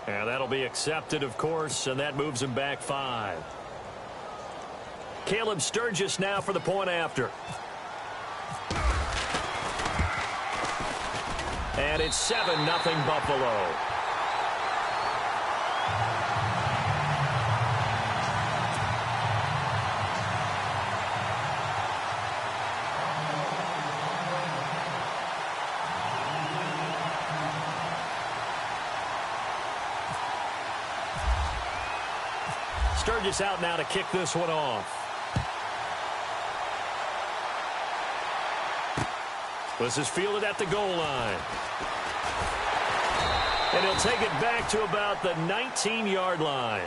And that'll be accepted, of course, and that moves him back 5. Caleb Sturgis now for the point after. And it's 7-0 Buffalo. Sturgis out now to kick this one off. This is fielded at the goal line. And he'll take it back to about the 19-yard line.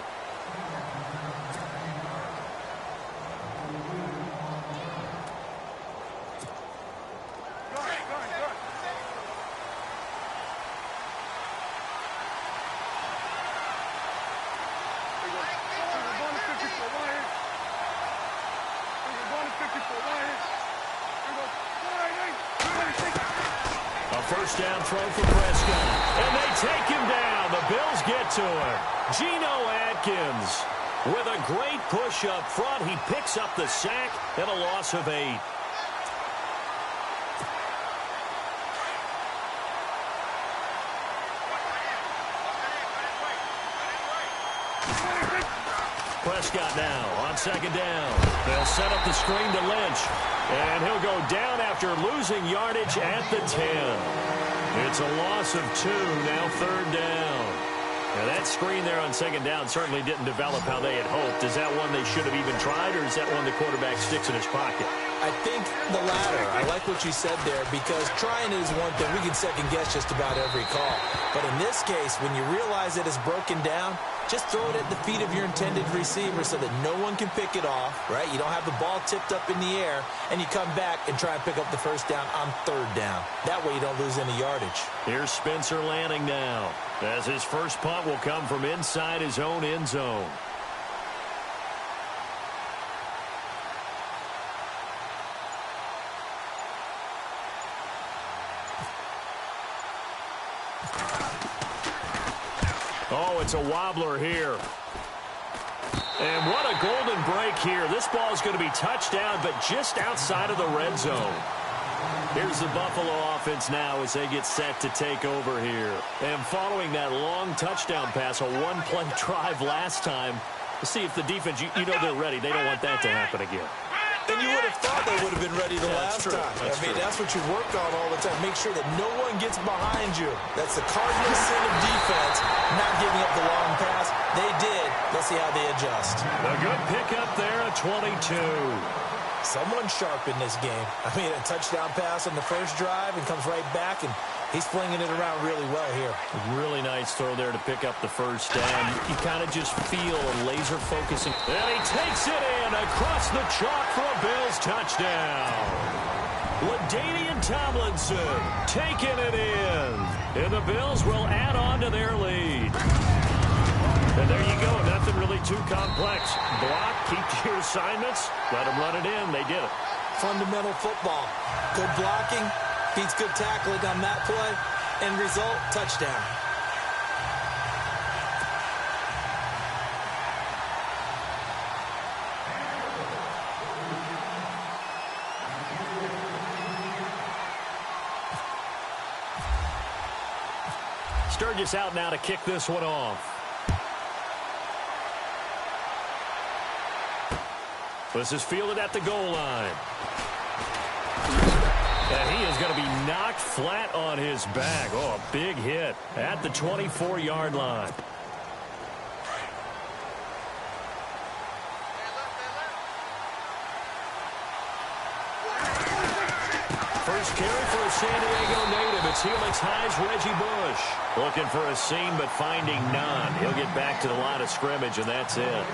First down throw for Prescott. And they take him down. The Bills get to him. Geno Atkins with a great push up front. He picks up the sack and a loss of 8. Prescott now on second down. They'll set up the screen to Lynch. And he'll go down after losing yardage at the 10. It's a loss of 2, now third down. Now that screen there on second down certainly didn't develop how they had hoped. Is that one they should have even tried, or is that one the quarterback sticks in his pocket? I think the latter. I like what you said there, because trying it is one thing. We can second guess just about every call. But in this case, when you realize that it's broken down, just throw it at the feet of your intended receiver so that no one can pick it off, right? You don't have the ball tipped up in the air, and you come back and try and pick up the first down on third down. That way you don't lose any yardage. Here's Spencer Lanning now, as his first punt will come from inside his own end zone. Oh, it's a wobbler here. And what a golden break here. This ball is going to be touchdown, but just outside of the red zone. Here's the Buffalo offense now as they get set to take over here. And following that long touchdown pass, a one-play drive last time, to see if the defense, you know they're ready. They don't want that to happen again. And you would have thought they would have been ready the last time. That's what you work on all the time. Make sure that no one gets behind you. That's the cardinal sin of defense, not giving up the long pass. They did. Let's see how they adjust. A good pickup there at 22. Someone sharp in this game. A touchdown pass on the first drive and comes right back, and he's flinging it around really well here. Really nice throw there to pick up the first down. You kind of just feel a laser focusing. And he takes it in across the chalk for a Bills touchdown. LaDainian Tomlinson taking it in. And the Bills will add on to their lead. And there you go. Nothing really too complex. Block, keep to your assignments, let them run it in. They did it. Fundamental football. Good blocking, beats good tackling on that play. End result, touchdown. Sturgis out now to kick this one off. This is fielded at the goal line. And he is going to be knocked flat on his back. Oh, a big hit at the 24-yard line. First carry for a San Diego native. It's Helix High's Reggie Bush. Looking for a seam, but finding none. He'll get back to the line of scrimmage, and that's it.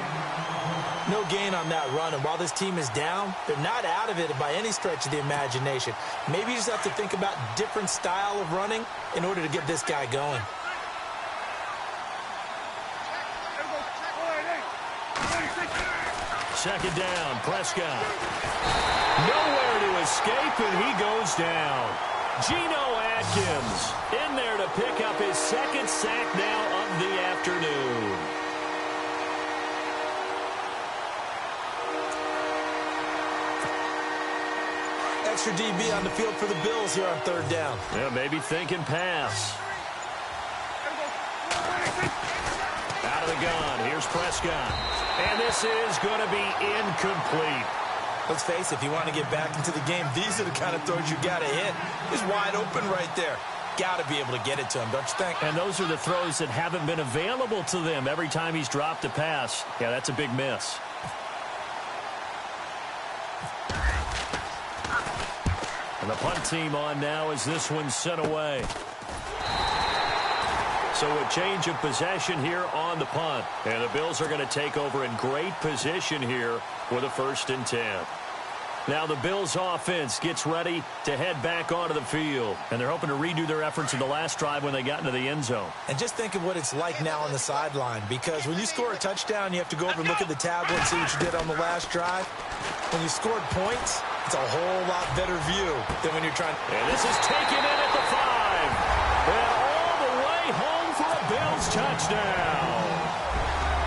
No gain on that run, and while this team is down, they're not out of it by any stretch of the imagination. Maybe you just have to think about different style of running in order to get this guy going. Second down, Prescott. Nowhere to escape, and he goes down. Geno Atkins in there to pick up his second sack now of the afternoon. Extra DB on the field for the Bills here on third down. Yeah, maybe thinking pass. Out of the gun. Here's Prescott. And this is going to be incomplete. Let's face it, if you want to get back into the game, these are the kind of throws you got to hit. He's wide open right there. Got to be able to get it to him, don't you think? And those are the throws that haven't been available to them every time he's dropped a pass. Yeah, that's a big miss. And the punt team on now as this one's sent away. So a change of possession here on the punt. And the Bills are going to take over in great position here with a 1st and 10. Now the Bills offense gets ready to head back onto the field. And they're hoping to redo their efforts in the last drive when they got into the end zone. And just think of what it's like now on the sideline. Because when you score a touchdown, you have to go over and look at the tablet and see what you did on the last drive. When you scored points, it's a whole lot better view than when you're trying. And this is taken in at the 5. And all the way home for a Bills touchdown.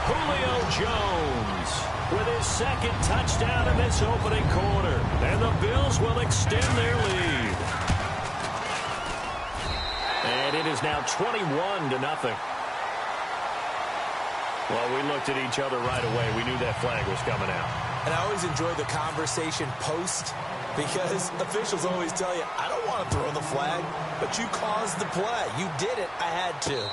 Julio Jones with his second touchdown in this opening quarter. And the Bills will extend their lead. And it is now 21-0. Well, we looked at each other right away. We knew that flag was coming out. And I always enjoy the conversation post because officials always tell you, I don't want to throw the flag, but you caused the play. You did it. I had to.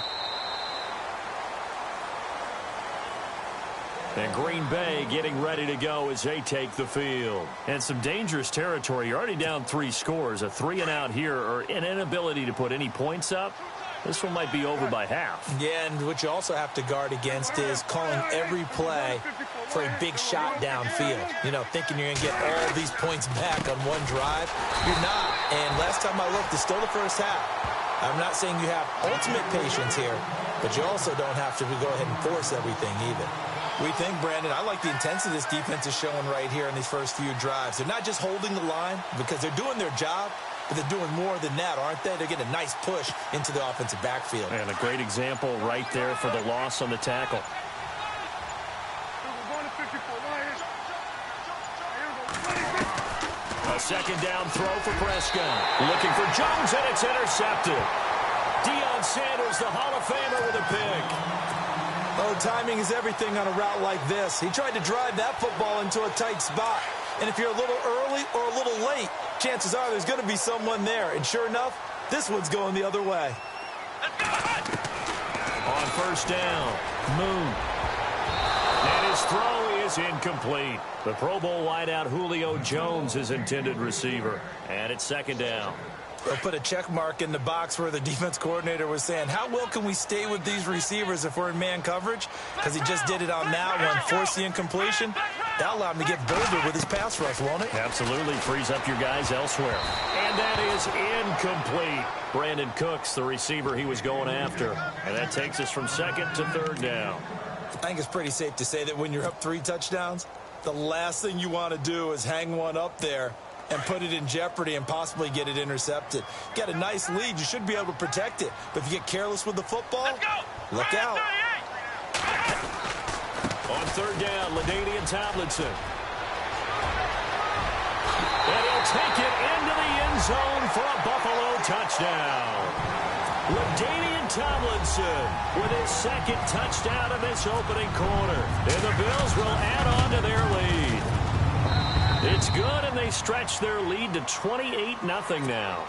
And Green Bay getting ready to go as they take the field. And some dangerous territory. You're already down 3 scores. A 3-and-out here or an inability to put any points up. This one might be over by half. Yeah, and what you also have to guard against is calling every play for a big shot downfield. You know, thinking you're going to get all these points back on one drive. You're not. And last time I looked, it's still the first half. I'm not saying you have ultimate patience here, but you also don't have to go ahead and force everything either. We think, Brandon, I like the intensity this defense is showing right here in these first few drives. They're not just holding the line because they're doing their job, but they're doing more than that, aren't they? They're getting a nice push into the offensive backfield. And a great example right there for the loss on the tackle. A second down throw for Prescott. Looking for Jones, and it's intercepted. Deion Sanders, the Hall of Famer, with a pick. Oh, timing is everything on a route like this. He tried to drive that football into a tight spot. And if you're a little early or a little late, chances are there's going to be someone there. And sure enough, this one's going the other way. On first down, Moon. And his throw is incomplete. The Pro Bowl wideout Julio Jones is intended receiver. And it's second down. They'll put a check mark in the box where the defense coordinator was saying, how well can we stay with these receivers if we're in man coverage? Because he just did it on that one, forced the incompletion. That'll allow him to get bolder with his pass rush, won't it? Absolutely. Frees up your guys elsewhere. And that is incomplete. Brandon Cooks, the receiver he was going after. And that takes us from second to third down. I think it's pretty safe to say that when you're up 3 touchdowns, the last thing you want to do is hang one up there and put it in jeopardy and possibly get it intercepted. Get a nice lead. You should be able to protect it. But if you get careless with the football, look out. On third down, LaDainian Tomlinson. And he'll take it into the end zone for a Buffalo touchdown. LaDainian Tomlinson with his second touchdown in this opening quarter. And the Bills will add on to their lead. It's good, and they stretch their lead to 28-0 now.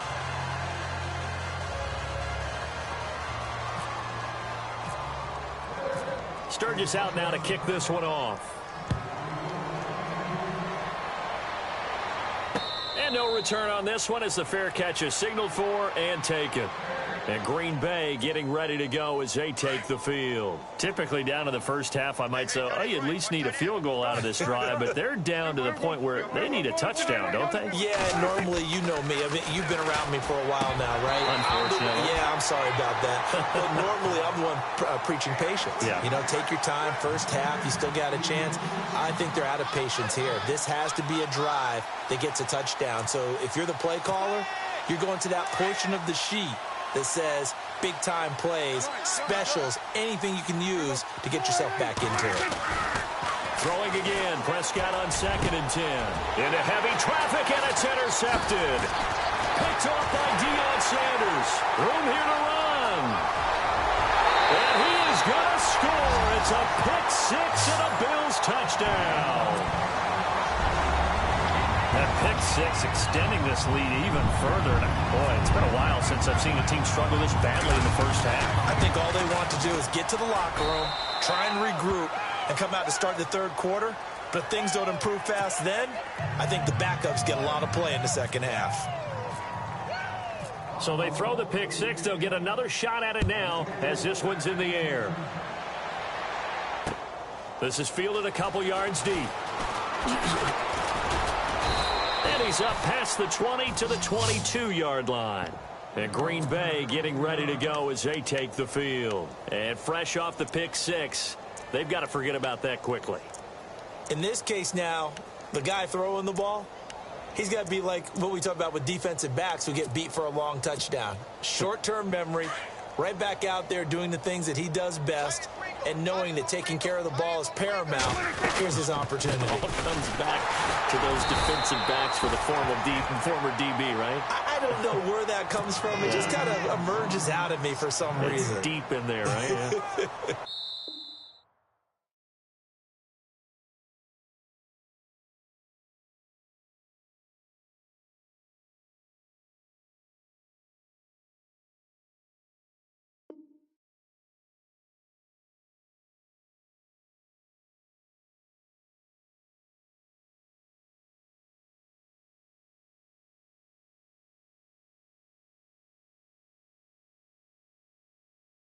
Sturgis out now to kick this one off. And no return on this one as the fair catch is signaled for and taken. And Green Bay getting ready to go as they take the field. Typically down to the first half, I might say, oh, you at least need a field goal out of this drive, but they're down to the point where they need a touchdown, don't they? Yeah, normally, you know me. I mean, you've been around me for a while now, right? Unfortunately. Yeah, I'm sorry about that. But normally, I'm the one preaching patience. Yeah. You know, take your time. First half, you still got a chance. I think they're out of patience here. This has to be a drive that gets a touchdown. So if you're the play caller, you're going to that portion of the sheet that says big-time plays, specials, anything you can use to get yourself back into it. Throwing again, Prescott on 2nd and 10. Into heavy traffic, and it's intercepted. Picked off by Deion Sanders. Room here to run. And he is going to score. It's a pick six and a Bills touchdown. That pick six extending this lead even further. Boy, it's been a while since I've seen a team struggle this badly in the first half. I think all they want to do is get to the locker room, try and regroup, and come out to start the third quarter. But if things don't improve fast then, I think the backups get a lot of play in the second half. So they throw the pick six. They'll get another shot at it now as this one's in the air. This is fielded a couple yards deep. And he's up past the 20 to the 22-yard line. And Green Bay getting ready to go as they take the field. And fresh off the pick six, they've got to forget about that quickly. In this case now, the guy throwing the ball, he's got to be like what we talk about with defensive backs who get beat for a long touchdown. Short-term memory, right back out there doing the things that he does best, and knowing that taking care of the ball is paramount. Here's his opportunity. All comes back to those defensive backs for the former DB, right? I don't know where that comes from. It just kind of emerges out of me for some reason. It's deep in there, right? Yeah.